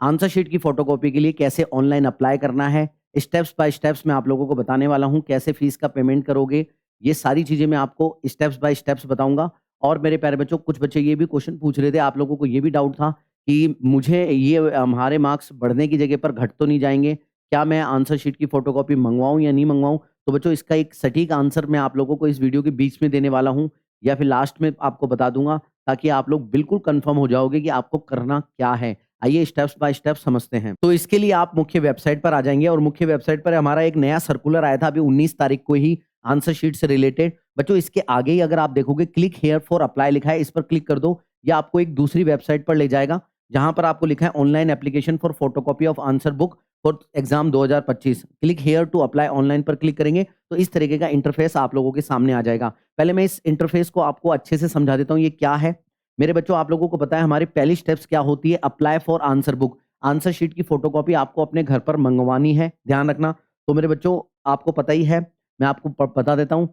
Answer sheet की photocopy के लिए कैसे ऑनलाइन अप्लाई करना है, स्टेप्स बाय स्टेप्स मैं आप लोगों को बताने वाला हूँ। कैसे फीस का पेमेंट करोगे, ये सारी चीज़ें मैं आपको स्टेप्स बाय स्टेप्स बताऊँगा। और मेरे प्यारे बच्चों, कुछ बच्चे ये भी क्वेश्चन पूछ रहे थे, आप लोगों को ये भी डाउट था कि मुझे ये हमारे मार्क्स बढ़ने की जगह पर घट तो नहीं जाएँगे? क्या मैं आंसर शीट की फोटोकॉपी मँगवाऊँ या नहीं मँगवाऊँ? तो बच्चों, इसका एक सटीक आंसर मैं आप लोगों को इस वीडियो के बीच में देने वाला हूँ, या फिर लास्ट में आपको बता दूँगा, ताकि आप लोग बिल्कुल कन्फर्म हो जाओगे कि आपको करना क्या है। आइए स्टेप्स बाय स्टेप समझते हैं। तो इसके लिए आप मुख्य वेबसाइट पर आ जाएँगे, और मुख्य वेबसाइट पर हमारा एक नया सर्कुलर आया था अभी 19 तारीख को ही, आंसर शीट से रिलेटेड। बच्चों, इसके आगे ही अगर आप देखोगे क्लिक हियर फॉर अप्लाई लिखा है, इस पर क्लिक कर दो। ये आपको एक दूसरी वेबसाइट पर ले जाएगा, जहाँ पर आपको लिखा है online application for photocopy of answer book for exam 2025। Click here to apply online पर क्लिक करेंगे तो इस तरीके का इंटरफेस आप लोगों के सामने आ जाएगा। पहले मैं इस इंटरफेस को आपको अच्छे से समझा देता हूँ, ये क्या है। मेरे बच्चों, आप लोगों को पता है हमारी पहली स्टेप्स क्या होती है? Apply for answer book. Answer sheet की फोटोकॉपी आपको अपने घर पर मंगवानी है, ध्यान रखना। तो मेरे बच्चों, आपको पता ही है, मैं आपको बता देता हूँ।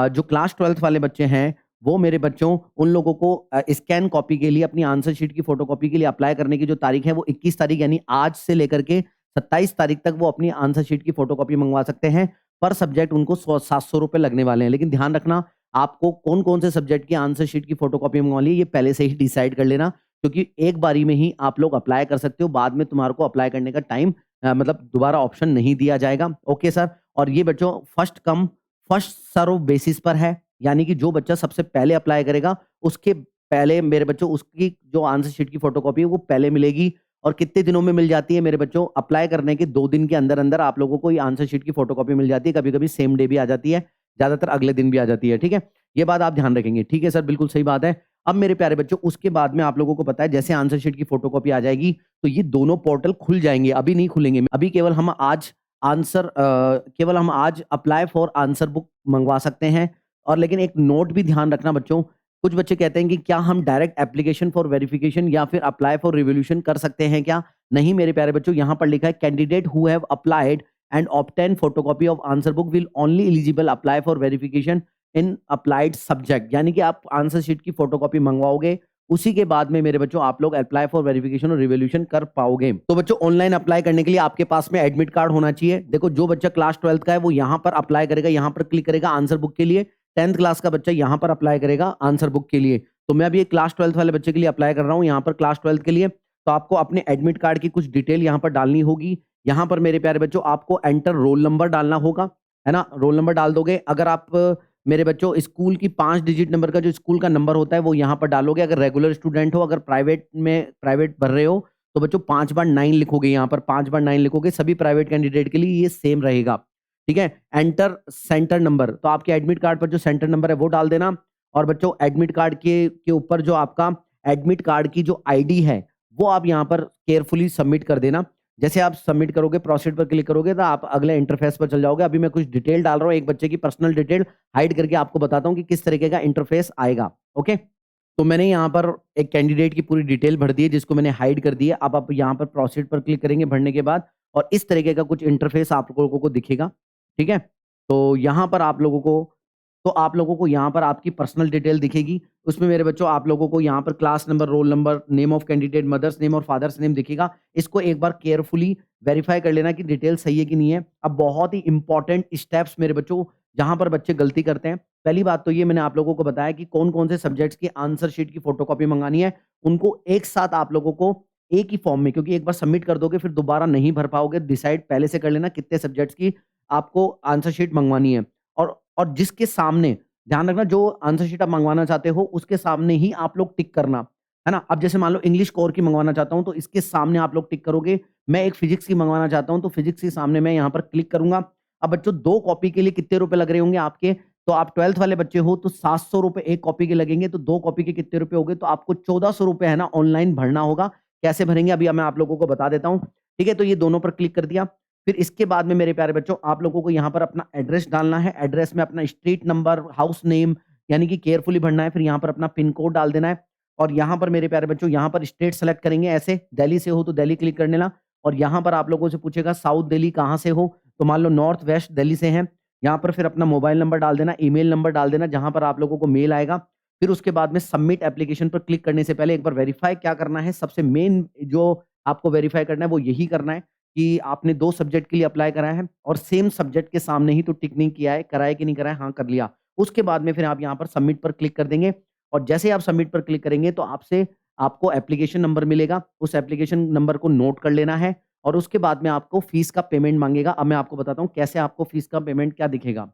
जो क्लास 12th वाले बच्चे हैं, वो मेरे बच्चों, उन लोगों को स्कैन कॉपी के लिए, अपनी आंसर शीट की फोटोकॉपी के लिए अप्लाई करने की जो तारीख है वो 21 तारीख, यानी आज से लेकर के 27 तारीख तक वो अपनी आंसर शीट की फोटोकॉपी मंगवा सकते हैं। पर सब्जेक्ट उनको 700 रुपए लगने वाले हैं। लेकिन ध्यान रखना, आपको कौन कौन से सब्जेक्ट की आंसर शीट की फोटोकॉपी मंगवानी है, ये पहले से ही डिसाइड कर लेना, क्योंकि एक बारी में ही आप लोग अप्लाई कर सकते हो। बाद में तुम्हारे को अप्लाई करने का टाइम, मतलब दोबारा ऑप्शन नहीं दिया जाएगा। Okay sir. और ये बच्चों first come first serve basis पर है, यानी कि जो बच्चा सबसे पहले अप्लाई करेगा, उसके पहले मेरे बच्चों उसकी जो आंसर शीट की फोटोकॉपी है वो पहले मिलेगी। और कितने दिनों में मिल जाती है मेरे बच्चों? अप्लाई करने के 2 दिन के अंदर अंदर आप लोगों को ये आंसर शीट की फोटोकॉपी मिल जाती है। कभी-कभी सेम डे भी आ जाती है, ज्यादातर अगले दिन भी आ जाती है। ठीक है, ये बात आप ध्यान रखेंगे। ठीक है सर, बिल्कुल सही बात है। अब मेरे प्यारे बच्चों, उसके बाद में आप लोगों को पता है, जैसे आंसर शीट की फोटोकॉपी आ जाएगी तो ये दोनों पोर्टल खुल जाएंगे। अभी नहीं खुलेंगे, अभी केवल हम आज अप्लाई फॉर आंसर बुक मंगवा सकते हैं। और लेकिन एक नोट भी ध्यान रखना बच्चों, कुछ बच्चे कहते हैं कि क्या हम डायरेक्ट एप्लीकेशन फॉर वेरिफिकेशन या फिर अप्लाई फॉर रिवोल्यूशन कर सकते हैं क्या? नहीं मेरे प्यारे बच्चों, यहाँ पर लिखा है candidate who have applied and obtain photocopy of answer book will only eligible apply for verification in applied subject. यानी कि आप आंसर शीट की फोटोकॉपी मंगवाओगे, उसी के बाद में मेरे बच्चों आप लोग अप्लाई फॉर वेरिफिकेशन और रिवोल्यूशन कर पाओगे। तो बच्चों, ऑनलाइन अप्लाई करने के लिए आपके पास में एडमिट कार्ड होना चाहिए। देखो, जो बच्चा क्लास 12th का है वो यहाँ पर अप्लाई करेगा, यहाँ पर क्लिक करेगा आंसर बुक के लिए। 10th क्लास का बच्चा यहाँ पर अप्लाई करेगा आंसर बुक के लिए। तो मैं अभी एक क्लास 12th वाले बच्चे के लिए अप्लाई कर रहा हूँ, यहाँ पर क्लास 12th के लिए। तो आपको अपने एडमिट कार्ड की कुछ डिटेल यहाँ पर डालनी होगी। यहाँ पर मेरे प्यारे बच्चों आपको एंटर रोल नंबर डालना होगा, है ना? रोल नंबर डाल दोगे। अगर आप मेरे बच्चों स्कूल की 5 डिजिट नंबर का जो स्कूल का नंबर होता है वो यहाँ पर डालोगे। अगर रेगुलर स्टूडेंट हो, अगर प्राइवेट भर रहे हो, तो बच्चों 5 बार 9 लिखोगे। यहाँ पर 5 बार 9 लिखोगे। सभी प्राइवेट कैंडिडेट के लिए ये सेम रहेगा। ठीक है। एंटर सेंटर नंबर, तो आपके एडमिट कार्ड पर जो सेंटर नंबर है वो डाल देना। और बच्चों, एडमिट कार्ड के ऊपर जो आपका एडमिट कार्ड की जो आईडी है वो आप यहाँ पर केयरफुली सबमिट कर देना। जैसे आप सबमिट करोगे, प्रोसीड पर क्लिक करोगे, तो आप अगले इंटरफेस पर चल जाओगे। अभी मैं कुछ डिटेल डाल रहा हूँ, एक बच्चे की पर्सनल डिटेल हाइड करके आपको बताता हूँ कि किस तरीके का इंटरफेस आएगा। ओके, तो मैंने यहाँ पर एक कैंडिडेट की पूरी डिटेल भर दी है, जिसको मैंने हाइड कर दी है। अब आप यहाँ पर प्रोसीड पर क्लिक करेंगे भरने के बाद, और इस तरीके का कुछ इंटरफेस आप लोगों को दिखेगा। ठीक है, तो यहाँ पर आप लोगों को यहाँ पर आपकी पर्सनल डिटेल दिखेगी। उसमें मेरे बच्चों आप लोगों को यहाँ पर class number, roll number, name of candidate, mother's name और फादर्स नेम दिखेगा। इसको एक बार केयरफुली वेरीफाई कर लेना कि डिटेल सही है कि नहीं है। अब बहुत ही इंपॉर्टेंट स्टेप्स मेरे बच्चों, जहां पर बच्चे गलती करते हैं। पहली बात तो ये मैंने आप लोगों को बताया कि कौन कौन से सब्जेक्ट्स की आंसर शीट की फोटोकॉपी मंगानी है। उनको एक साथ आप लोगों को एक ही फॉर्म में, क्योंकि एक बार सबमिट कर दोगे फिर दोबारा नहीं भर पाओगे। डिसाइड पहले से कर लेना कितने सब्जेक्ट्स की आपको आंसर शीट मंगवानी है। और जिसके सामने, ध्यान रखना, जो आंसर शीट आप मंगवाना चाहते हो उसके सामने ही आप लोग टिक करना, है ना? अब जैसे मान लो इंग्लिश कोर की मंगवाना चाहता हूं तो इसके सामने आप लोग टिक करोगे। मैं एक फिजिक्स की मंगवाना चाहता हूं तो फिजिक्स के सामने मैं यहाँ पर क्लिक करूंगा। अब बच्चों, 2 कॉपी के लिए कितने रुपए लग रहे होंगे आपके? तो आप 12th वाले बच्चे हो तो 700 रुपए एक कॉपी के लगेंगे, तो 2 कॉपी के कितने रुपए हो गए? तो आपको 1400 रुपए है ना ऑनलाइन भरना होगा। कैसे भरेंगे अभी मैं आप लोगों को बता देता हूँ। ठीक है, तो ये दोनों पर क्लिक कर दिया। फिर इसके बाद में मेरे प्यारे बच्चों आप लोगों को यहाँ पर अपना एड्रेस डालना है। एड्रेस में अपना स्ट्रीट नंबर, हाउस नेम, यानी कि केयरफुली भरना है। फिर यहाँ पर अपना पिन कोड डाल देना है। और यहाँ पर मेरे प्यारे बच्चों, यहाँ पर स्टेट सेलेक्ट करेंगे। ऐसे दिल्ली से हो तो दिल्ली क्लिक कर लेना। और यहाँ पर आप लोगों से पूछेगा साउथ दिल्ली कहाँ से हो, तो मान लो नॉर्थ वेस्ट दिल्ली से हैं। यहाँ पर फिर अपना मोबाइल नंबर डाल देना, ईमेल नंबर डाल देना, जहाँ पर आप लोगों को मेल आएगा। फिर उसके बाद में सबमिट एप्लीकेशन पर क्लिक करने से पहले एक बार वेरीफाई क्या करना है, सबसे मेन जो आपको वेरीफाई करना है वो यही करना है कि आपने 2 सब्जेक्ट के लिए अप्लाई करा है और सेम सब्जेक्ट के सामने ही तो टिक नहीं किया है, करा है कि नहीं करा है? हाँ, कर लिया। उसके बाद में फिर आप यहाँ पर सबमिट पर क्लिक कर देंगे और जैसे ही आप सबमिट पर क्लिक करेंगे तो आपको एप्लीकेशन नंबर मिलेगा। उस एप्लीकेशन नंबर को नोट कर लेना है और उसके बाद में आपको फीस का पेमेंट माँगेगा। अब मैं आपको बताता हूँ कैसे आपको फीस का पेमेंट क्या दिखेगा।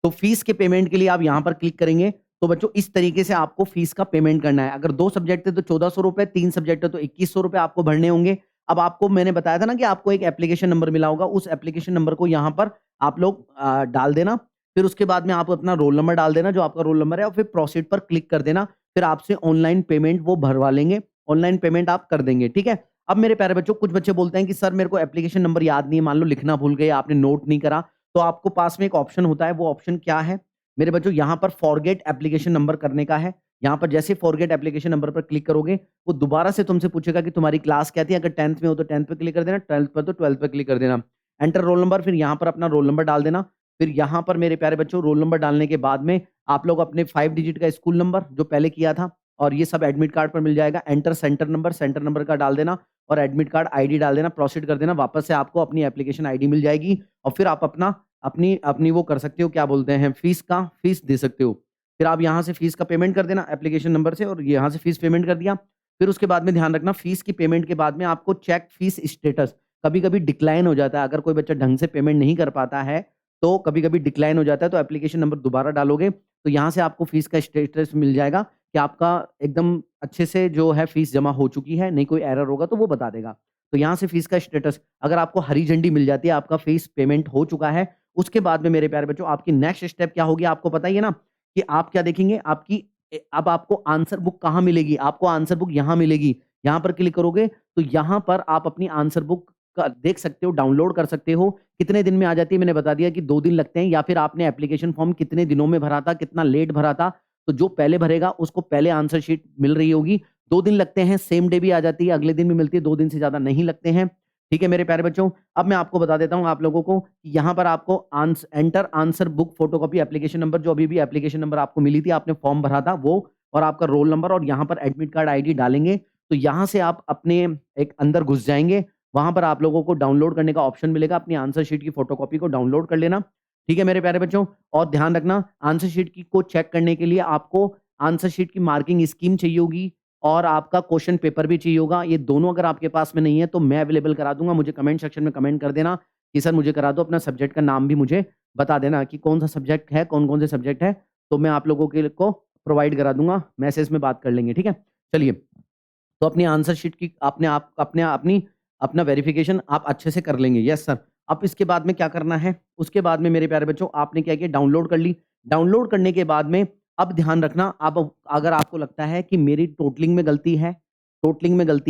तो फीस के पेमेंट के लिए आप यहाँ पर क्लिक करेंगे, तो बच्चों इस तरीके से आपको फीस का पेमेंट करना है। अगर 2 सब्जेक्ट थे तो ₹1400, 3 सब्जेक्ट है तो ₹2100 आपको भरने होंगे। अब आपको मैंने बताया था ना कि आपको एक एप्लीकेशन नंबर मिला होगा, उस एप्लीकेशन नंबर को यहाँ पर आप लोग डाल देना। फिर उसके बाद में आप अपना रोल नंबर डाल देना, जो आपका रोल नंबर है और फिर प्रोसीड पर क्लिक कर देना। फिर आपसे ऑनलाइन पेमेंट वो भरवा लेंगे, ऑनलाइन पेमेंट आप कर देंगे, ठीक है? अब मेरे प्यारे बच्चों, कुछ बच्चे बोलते हैं कि सर मेरे को एप्लीकेशन नंबर याद नहीं है, मान लो लिखना भूल गए, आपने नोट नहीं करा, तो आपको पास में एक ऑप्शन होता है, वो ऑप्शन क्या है? मेरे बच्चों यहाँ पर फॉरगेट एप्लीकेशन नंबर करने का है। यहाँ पर जैसे फॉरगेट एप्लीकेशन नंबर पर क्लिक करोगे, वो दोबारा से तुमसे पूछेगा कि तुम्हारी क्लास क्या थी? अगर 10th में हो तो 10th पे क्लिक कर देना, 12th पर तो 12th पे क्लिक कर देना। एंटर रोल नंबर, फिर यहाँ पर अपना रोल नंबर डाल देना। फिर यहाँ पर मेरे प्यारे बच्चों रोल नंबर डालने के बाद में आप लोग अपने 5 डिजिट का स्कूल नंबर जो पहले किया था और ये सब एडमिट कार्ड पर मिल जाएगा। एंटर सेंटर नंबर का डाल देना और एडमिट कार्ड आईडी डाल देना, प्रोसीड कर देना। वापस से आपको अपनी एप्लीकेशन आईडी मिल जाएगी और फिर आप अपना अपनी अपनी वो कर सकते हो, क्या बोलते हैं, फीस दे सकते हो। फिर आप यहाँ से फीस का पेमेंट कर देना एप्लीकेशन नंबर से और यहाँ से फीस पेमेंट कर दिया। फिर उसके बाद में ध्यान रखना, फीस की पेमेंट के बाद में आपको चेक फीस स्टेटस कभी-कभी डिक्लाइन हो जाता है। अगर कोई बच्चा ढंग से पेमेंट नहीं कर पाता है, तो कभी-कभी डिक्लाइन हो जाता है, तो एप्लीकेशन नंबर दोबारा डालोगे, तो यहाँ से आपको फीस का स्टेटस मिल जाएगा कि आपका एकदम अच्छे से जो है फीस जमा हो चुकी है, नहीं कोई एरर होगा तो वो बता देगा। तो यहाँ से फीस का स्टेटस अगर आपको हरी झंडी मिल जाती है, आपका फीस पेमेंट हो चुका है, उसके बाद में मेरे प्यारे बच्चों आपकी नेक्स्ट स्टेप क्या होगी आपको पता ही है ना कि आप क्या देखेंगे अब आपको आंसर बुक कहाँ मिलेगी? आपको आंसर बुक यहाँ मिलेगी। यहाँ पर क्लिक करोगे तो यहाँ पर आप अपनी आंसर बुक का देख सकते हो, डाउनलोड कर सकते हो। कितने दिन में आ जाती है मैंने बता दिया कि 2 दिन लगते हैं या फिर आपने एप्लीकेशन फॉर्म कितने दिनों में भरा था, कितना लेट भरा था, तो जो पहले भरेगा उसको पहले आंसर शीट मिल रही होगी। 2 दिन लगते हैं, सेम डे भी आ जाती है, अगले दिन भी मिलती है, 2 दिन से ज़्यादा नहीं लगते हैं। ठीक है मेरे प्यारे बच्चों, अब मैं आपको बता देता हूँ आप लोगों को कि यहाँ पर आपको enter answer book photocopy application number, जो अभी भी एप्लीकेशन नंबर आपको मिली थी, आपने फॉर्म भरा था वो और आपका रोल नंबर और यहाँ पर एडमिट कार्ड आईडी डालेंगे, तो यहाँ से आप अपने एक अंदर घुस जाएँगे। वहाँ पर आप लोगों को डाउनलोड करने का ऑप्शन मिलेगा, अपनी आंसर शीट की फोटोकॉपी को डाउनलोड कर लेना। ठीक है मेरे प्यारे बच्चों, और ध्यान रखना आंसर शीट की को चेक करने के लिए आपको आंसर शीट की मार्किंग स्कीम चाहिए होगी और आपका क्वेश्चन पेपर भी चाहिए होगा। ये दोनों अगर आपके पास में नहीं है तो मैं अवेलेबल करा दूँगा। मुझे कमेंट सेक्शन में कमेंट कर देना कि सर मुझे करा दो, अपना सब्जेक्ट का नाम भी मुझे बता देना कि कौन-सा सब्जेक्ट है, कौन-कौन से सब्जेक्ट है, तो मैं आप लोगों के को प्रोवाइड करा दूँगा। मैसेज में बात कर लेंगे, ठीक है? चलिए, तो अपनी आंसर शीट की आपने आप अपने अपनी अपना वेरिफिकेशन आप अच्छे से कर लेंगे। Yes sir. अब इसके बाद में क्या करना है? उसके बाद में मेरे प्यारे बच्चों आपने क्या किया, डाउनलोड कर ली। डाउनलोड करने के बाद में अब ध्यान रखना, अब अगर आपको लगता है कि मेरी टोटलिंग में गलती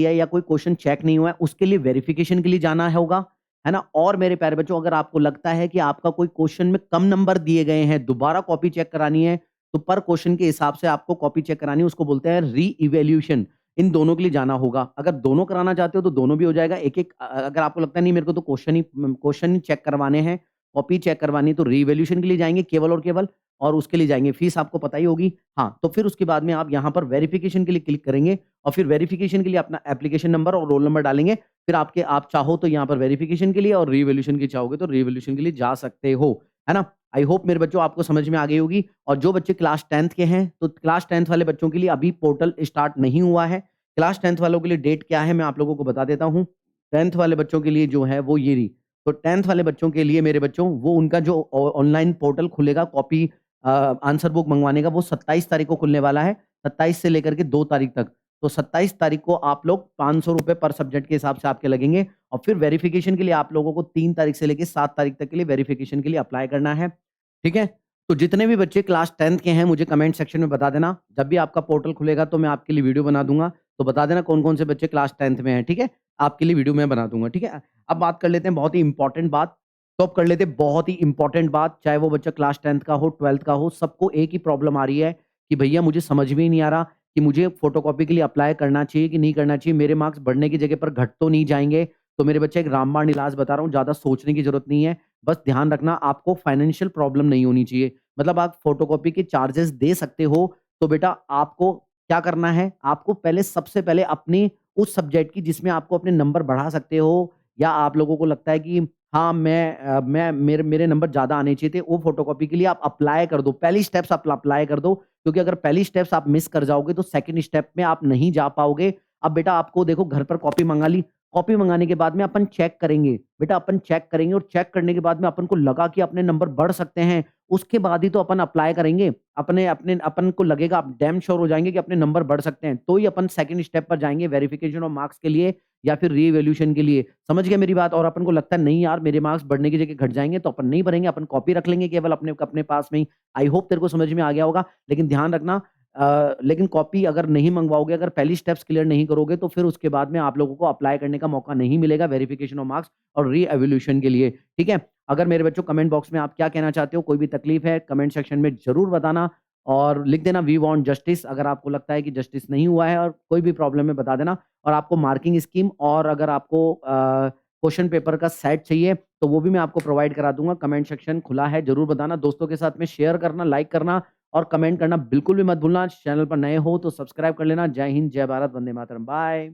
है या कोई क्वेश्चन चेक नहीं हुआ है, उसके लिए वेरिफिकेशन के लिए जाना होगा, है ना? और मेरे प्यारे बच्चों अगर आपको लगता है कि आपका कोई क्वेश्चन में कम नंबर दिए गए हैं, दोबारा कॉपी चेक करानी है, तो पर क्वेश्चन के हिसाब से आपको कॉपी चेक करानी है, उसको बोलते हैं री-इवैल्यूएशन। इन दोनों के लिए जाना होगा। अगर दोनों कराना चाहते हो तो दोनों भी हो जाएगा। एक-एक अगर आपको लगता है नहीं मेरे को तो क्वेश्चन ही चेक करवाने हैं, कॉपी चेक करवानी है तो री-इवैल्यूएशन के लिए जाएँगे केवल और केवल और उसके लिए जाएँगे। फीस आपको पता ही होगी। हाँ, तो फिर उसके बाद में आप यहाँ पर वेरिफिकेशन के लिए क्लिक करेंगे और फिर वेरिफिकेशन के लिए अपना एप्लीकेशन नंबर और रोल नंबर डालेंगे। फिर आप चाहो तो यहाँ पर वेरिफिकेशन के लिए और री-इवैल्यूएशन की चाहोगे तो री-इवैल्यूएशन के लिए जा सकते हो। है ना? आई होप मेरे बच्चों आपको समझ में आ गई होगी और जो बच्चे क्लास 10th के हैं, तो क्लास 10th वाले बच्चों के लिए अभी पोर्टल स्टार्ट नहीं हुआ है। क्लास 10th वालों के लिए डेट क्या है मैं आप लोगों को बता देता हूँ। 10th वाले बच्चों के लिए जो है वो ये रही। तो 10th वाले बच्चों के लिए मेरे बच्चों वो उनका जो ऑनलाइन पोर्टल खुलेगा कॉपी आंसर बुक मंगवाने का, वो 27 तारीख को खुलने वाला है। 27 से लेकर के 2 तारीख तक। तो 27 तारीख को आप लोग ₹500 पर सब्जेक्ट के हिसाब से आपके लगेंगे और फिर वेरिफिकेशन के लिए आप लोगों को 3 तारीख से लेके 7 तारीख तक के लिए वेरिफिकेशन के लिए अप्लाई करना है। ठीक है? तो जितने भी बच्चे क्लास 10th के हैं मुझे कमेंट सेक्शन में बता देना। जब भी आपका पोर्टल खुलेगा तो मैं आपके लिए वीडियो बना दूँगा। तो बता देना कौन-कौन से बच्चे क्लास 10th में हैं, ठीक है? आपके लिए वीडियो मैं बना दूँगा, ठीक है? अब बात कर लेते हैं बहुत ही इम्पोर्टेंट बात। तो अब कर लेते हैं बहुत ही इम्पोर्टेंट बात, चाहे वो बच्चा क्लास 10th का हो, 12th का हो, सबको एक ही प्रॉब्लम आ रही है कि भैया मुझे समझ में ही नहीं आ रहा कि मुझे फ़ोटोकॉपी के लिए अप्लाई करना चाहिए कि नहीं करना चाहिए? मेरे मार्क्स बढ़ने की जगह पर घट तो नहीं जाएँगे? तो मेरे बच्चे एक रामबाण इलाज बता रहा हूँ, ज़्यादा सोचने की ज़रूरत नहीं है। बस ध्यान रखना आपको फाइनेंशियल प्रॉब्लम नहीं होनी चाहिए। मतलब आप फ़ोटोकॉपी के चार्जेज़ दे सकते हो, तो बेटा आपको क्या करना है? आपको पहले सबसे पहले अपनी उस सब्जेक्ट की जिसमें आपको अपने नंबर बढ़ा सकते हो, या आप लोगों को लगता है कि हाँ, मैं मेरे मेरे नंबर ज़्यादा आने चाहिए थे, वो फ़ोटोकॉपी के लिए आप अप्लाई कर दो। पहली स्टेप्स आप अप्लाई कर दो, क्योंकि अगर पहली स्टेप्स आप मिस कर जाओगे तो सेकंड स्टेप में आप नहीं जा पाओगे। अब बेटा आपको देखो घर पर कॉपी मँगा ली, कॉपी मँगाने के बाद में अपन चेक करेंगे। बेटा अपन चेक करेंगे और चेक करने के बाद में अपन को लगा कि अपने नंबर बढ़ सकते हैं, उसके बाद ही तो अपन अप्लाई करेंगे। अपने अपने अपन को लगेगा, आप डैम श्योर हो जाएँगे कि अपने नंबर बढ़ सकते हैं, तो ही अपन सेकंड स्टेप पर जाएँगे वेरिफिकेशन ऑफ मार्क्स के लिए या फिर री-इवैल्यूएशन के लिए। समझ गए मेरी बात? और अपन को लगता है नहीं यार मेरे मार्क्स बढ़ने की जगह घट जाएँगे, तो अपन नहीं भरेंगे, अपन कॉपी रख लेंगे केवल अपने अपने पास में ही। आई होप तेरे को समझ में आ गया होगा। लेकिन ध्यान रखना, लेकिन कॉपी अगर नहीं मँगवाओगे, अगर पहली स्टेप्स क्लियर नहीं करोगे, तो फिर उसके बाद में आप लोगों को अप्लाई करने का मौका नहीं मिलेगा वेरिफिकेशन ऑफ मार्क्स और री-इवैल्यूएशन के लिए, ठीक है? अगर मेरे बच्चों कमेंट बॉक्स में आप क्या कहना चाहते हो, कोई भी तकलीफ है, कमेंट सेक्शन में ज़रूर बताना और लिख देना वी वांट जस्टिस, अगर आपको लगता है कि जस्टिस नहीं हुआ है और कोई भी प्रॉब्लम है बता देना। और आपको मार्किंग स्कीम और अगर आपको क्वेश्चन पेपर का सेट चाहिए, तो वो भी मैं आपको प्रोवाइड करा दूँगा। कमेंट सेक्शन खुला है, ज़रूर बताना। दोस्तों के साथ में शेयर करना, लाइक करना और कमेंट करना बिल्कुल भी मत भूलना। चैनल पर नए हो तो सब्सक्राइब कर लेना। जय हिंद, जय भारत, वंदे मातरम। बाय।